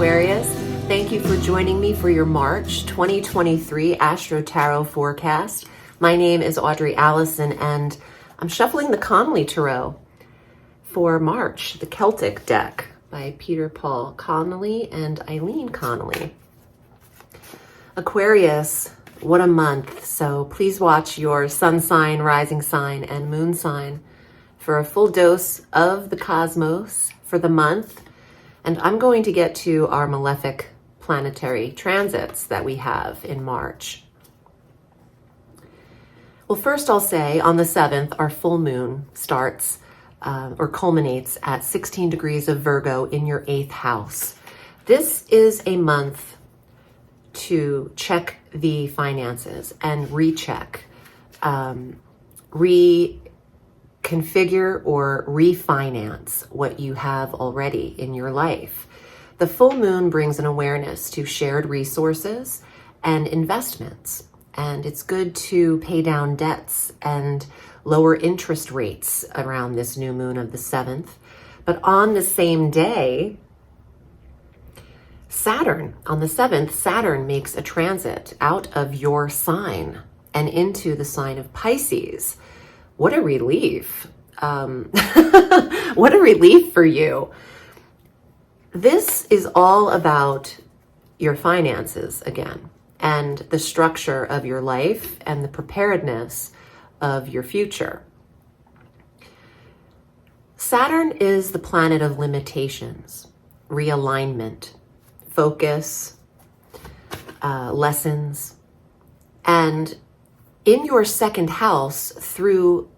Aquarius. Thank you for joining me for your March 2023 Astro Tarot forecast. My name is Audrey Alison, and I'm shuffling the Connolly Tarot for March, the Celtic deck by Peter Paul Connolly and Eileen Connolly. Aquarius, what a month. So please watch your sun sign, rising sign, and moon sign for a full dose of the cosmos for the month. And I'm going to get to our malefic planetary transits that we have in March. Well, first I'll say on the 7th, our full moon starts or culminates at 16 degrees of Virgo in your 8th house. This is a month to check the finances and recheck, reconfigure or refinance what you have already in your life. The full moon brings an awareness to shared resources and investments, and it's good to pay down debts and lower interest rates around this new moon of the 7th. But on the same day, Saturn, on the 7th, Saturn makes a transit out of your sign and into the sign of Pisces. What a relief. What a relief for you. This is all about your finances again, and the structure of your life and the preparedness of your future. Saturn is the planet of limitations, realignment, focus, lessons, and in your second house through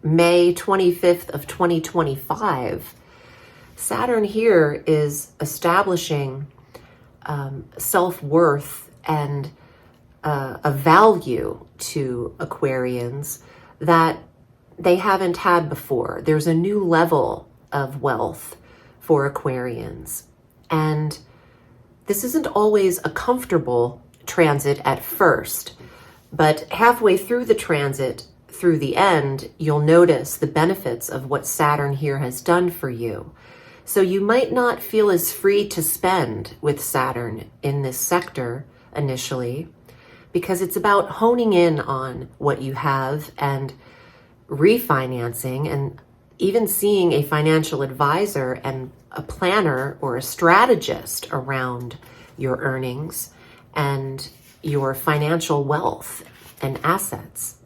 May 25th of 2025, Saturn here is establishing self-worth and a value to Aquarians that they haven't had before. There's a new level of wealth for Aquarians. And this isn't always a comfortable transit at first, but halfway through the transit, through the end, you'll notice the benefits of what Saturn here has done for you. So you might not feel as free to spend with Saturn in this sector initially, because it's about honing in on what you have and refinancing, and even seeing a financial advisor and a planner or a strategist around your earnings and your financial wealth and assets.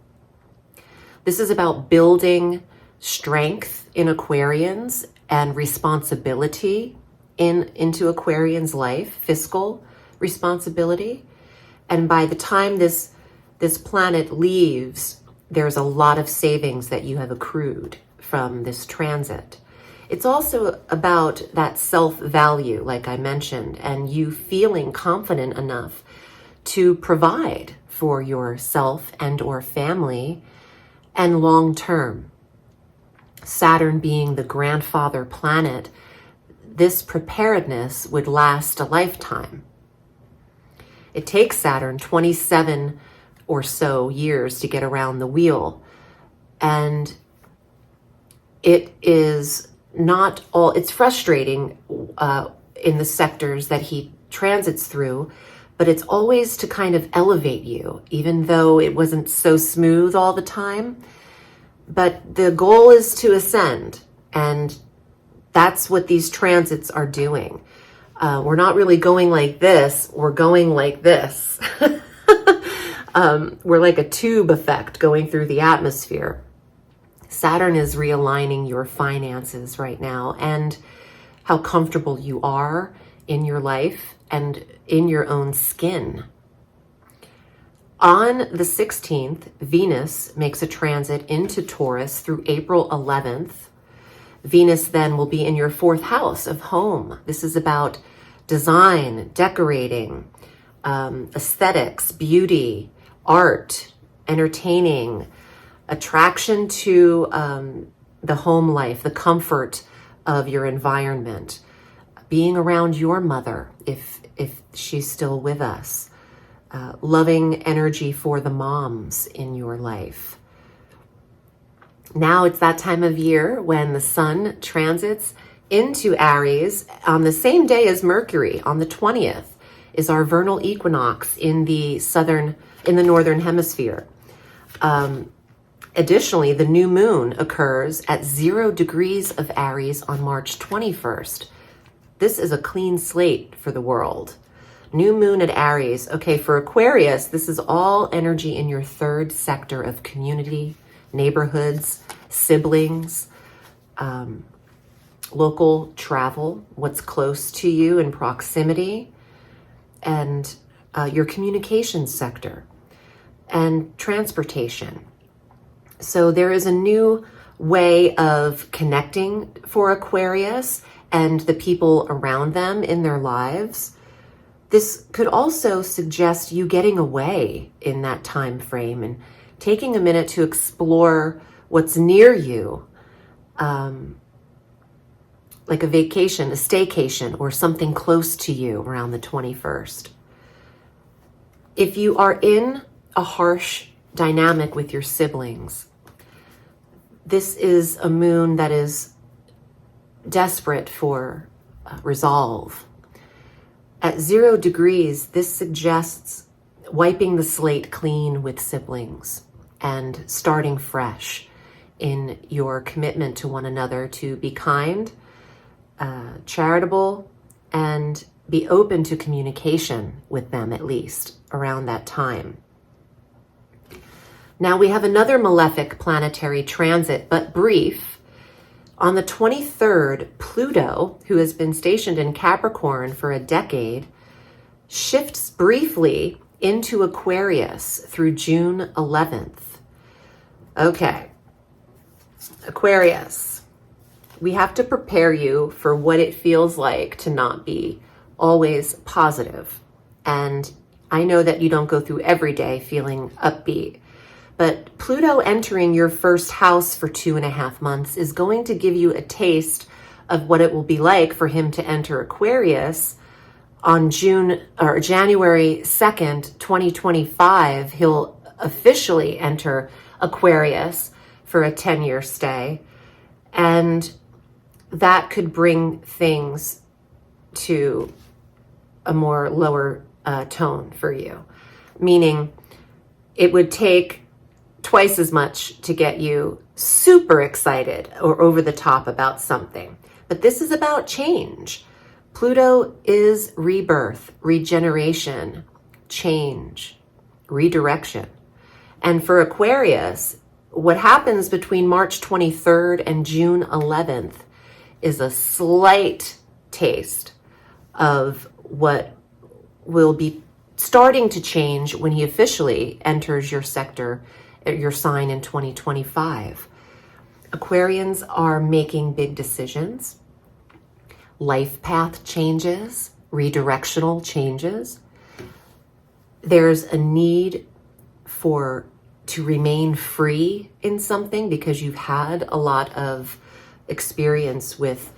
This is about building strength in Aquarians and responsibility into Aquarians' life, fiscal responsibility. And by the time this planet leaves, there's a lot of savings that you have accrued from this transit. It's also about that self-value, like I mentioned, and you feeling confident enough to provide for yourself and or family and long term. Saturn being the grandfather planet, this preparedness would last a lifetime. It takes Saturn 27 or so years to get around the wheel. And it is not all, it's frustrating in the sectors that he transits through, but it's always to kind of elevate you, even though it wasn't so smooth all the time. But the goal is to ascend, and that's what these transits are doing. We're not really going like this, we're going like this. We're like a tube effect going through the atmosphere. Saturn is realigning your finances right now and how comfortable you are in your life and in your own skin. On the 16th, Venus makes a transit into Taurus through April 11th. Venus then will be in your 4th house of home. This is about design, decorating, aesthetics, beauty, art, entertaining, attraction to the home life, the comfort of your environment, being around your mother if she's still with us, loving energy for the moms in your life. Now it's that time of year when the sun transits into Aries on the same day as Mercury, on the 20th, is our vernal equinox in the northern hemisphere. Additionally, the new moon occurs at 0 degrees of Aries on March 21st. This is a clean slate for the world. New moon at Aries. Okay, for Aquarius, this is all energy in your third sector of community, neighborhoods, siblings, local travel, what's close to you in proximity, and your communications sector and transportation. So there is a new way of connecting for Aquarius and the people around them in their lives. This could also suggest you getting away in that time frame and taking a minute to explore what's near you, like a vacation, a staycation, or something close to you around the 21st. If you are in a harsh dynamic with your siblings, this is a moon that is desperate for resolve. At 0 degrees, this suggests wiping the slate clean with siblings and starting fresh in your commitment to one another to be kind, charitable, and be open to communication with them, at least around that time. Now we have another malefic planetary transit, but brief. On the 23rd, Pluto, who has been stationed in Capricorn for a decade, shifts briefly into Aquarius through June 11th. Okay, Aquarius, we have to prepare you for what it feels like to not be always positive. And I know that you don't go through every day feeling upbeat, but Pluto entering your first house for 2.5 months is going to give you a taste of what it will be like for him to enter Aquarius on January 2nd, 2025. He'll officially enter Aquarius for a 10-year stay. And that could bring things to a more lower tone for you, meaning it would take twice as much to get you super excited or over the top about something. But this is about change. Pluto is rebirth, regeneration, change, redirection. And for Aquarius, what happens between March 23rd and June 11th is a slight taste of what will be starting to change when he officially enters your sector, your sign in 2025. Aquarians are making big decisions, life path changes, redirectional changes. There's a need to remain free in something because you've had a lot of experience with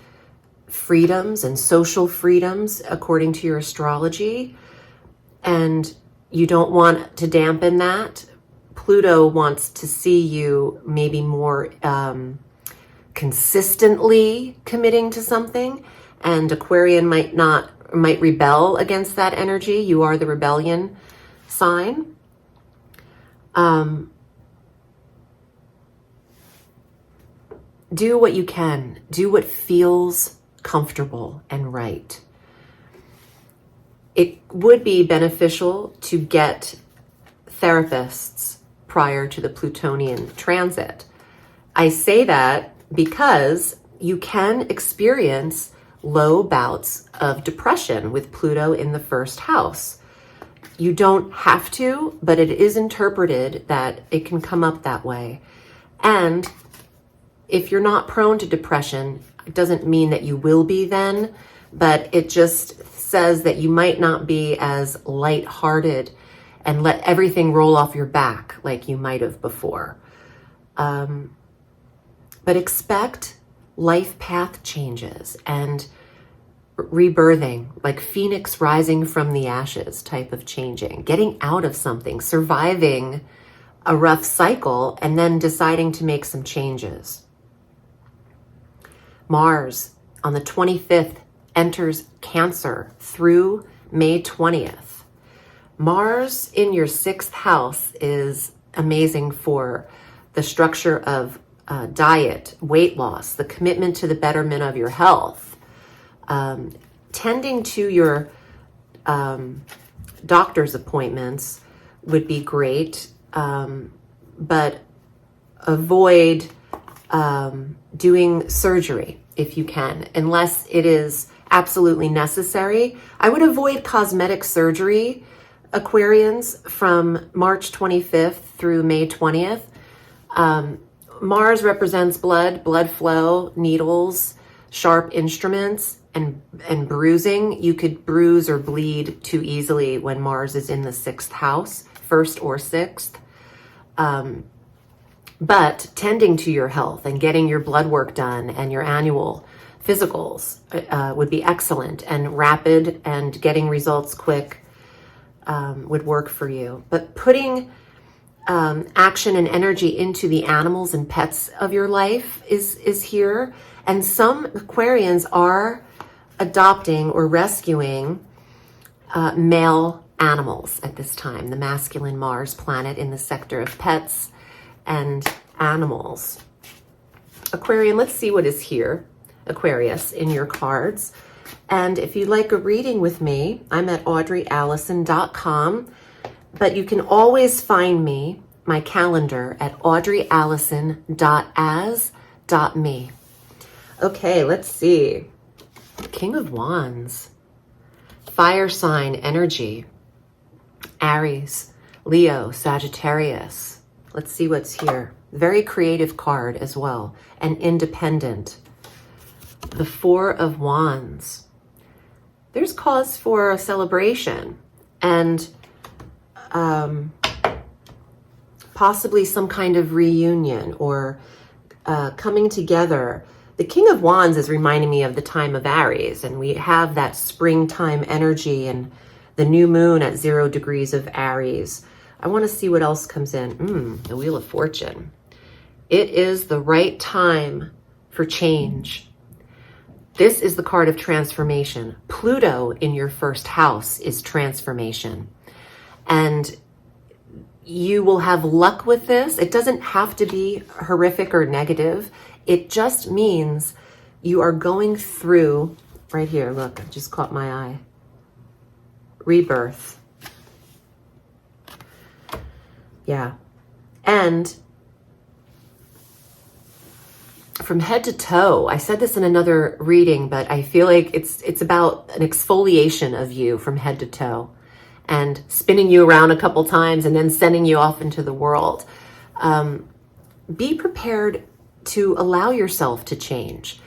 freedoms and social freedoms according to your astrology, and you don't want to dampen that. Pluto wants to see you maybe more consistently committing to something, and Aquarian might rebel against that energy. You are the rebellion sign. Do what you can. Do what feels comfortable and right. It would be beneficial to get therapists prior to the Plutonian transit. I say that because you can experience low bouts of depression with Pluto in the first house. You don't have to, but it is interpreted that it can come up that way. And if you're not prone to depression, it doesn't mean that you will be then, but it just says that you might not be as lighthearted and let everything roll off your back like you might have before. But expect life path changes and rebirthing, like phoenix rising from the ashes type of changing, getting out of something, surviving a rough cycle, and then deciding to make some changes. Mars on the 25th, enters Cancer through May 20th. Mars in your 6th house is amazing for the structure of diet, weight loss, the commitment to the betterment of your health, tending to your doctor's appointments would be great, but avoid doing surgery if you can, unless it is absolutely necessary. I would avoid cosmetic surgery, Aquarians, from March 25th through May 20th. Mars represents blood flow, needles, sharp instruments, and bruising. You could bruise or bleed too easily when Mars is in the 6th house, 1st or 6th. But tending to your health and getting your blood work done and your annual physicals would be excellent, and rapid and getting results quick would work for you. But putting action and energy into the animals and pets of your life is here. And some Aquarians are adopting or rescuing male animals at this time, the masculine Mars planet in the sector of pets and animals. Aquarian, let's see what is here, Aquarius, in your cards. And if you'd like a reading with me, I'm at audreyalison.com, but you can always find me, my calendar, at audreyalison.as.me. Okay, let's see. King of Wands, fire sign energy, Aries, Leo, Sagittarius. Let's see what's here. Very creative card as well, and independent. The Four of Wands. There's cause for a celebration and possibly some kind of reunion or coming together. The King of Wands is reminding me of the time of Aries, and we have that springtime energy and the new moon at 0 degrees of Aries. I want to see what else comes in. The Wheel of Fortune. It is the right time for change. This is the card of transformation. Pluto in your 1st house is transformation. And you will have luck with this. It doesn't have to be horrific or negative. It just means you are going through, right here, look, it just caught my eye. Rebirth. Yeah. And from head to toe, I said this in another reading, but I feel like it's about an exfoliation of you from head to toe and spinning you around a couple times and then sending you off into the world. Be prepared to allow yourself to change.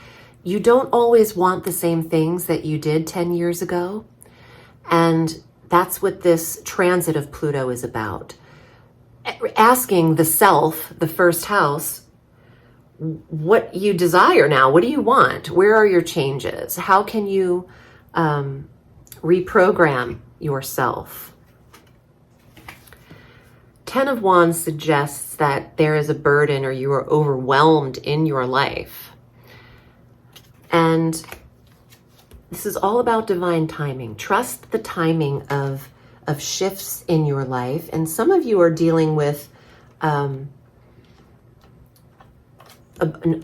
You don't always want the same things that you did 10 years ago. And that's what this transit of Pluto is about. Asking the self, the 1st house, what you desire now. What do you want? Where are your changes? How can you reprogram yourself? 10 of Wands suggests that there is a burden or you are overwhelmed in your life. And this is all about divine timing. Trust the timing of shifts in your life. And some of you are dealing with an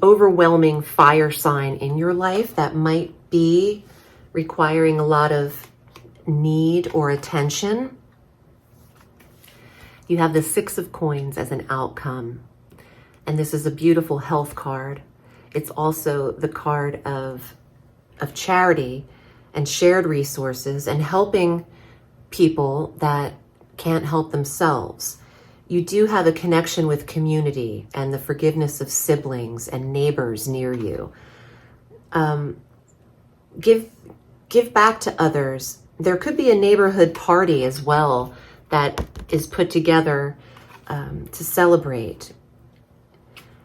overwhelming fire sign in your life that might be requiring a lot of need or attention. You have the 6 of Coins as an outcome. And this is a beautiful health card. It's also the card of charity and shared resources and helping people that can't help themselves. You do have a connection with community and the forgiveness of siblings and neighbors near you. Give back to others. There could be a neighborhood party as well that is put together to celebrate.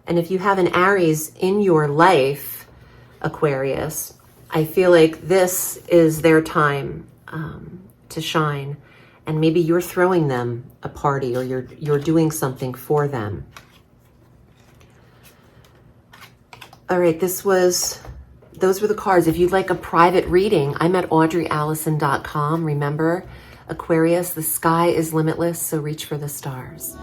And if you have an Aries in your life, Aquarius, I feel like this is their time to shine. And maybe you're throwing them a party or you're doing something for them. All right, this was those were the cards. If you'd like a private reading, I'm at audreyalison.com. Remember, Aquarius, the sky is limitless, so reach for the stars.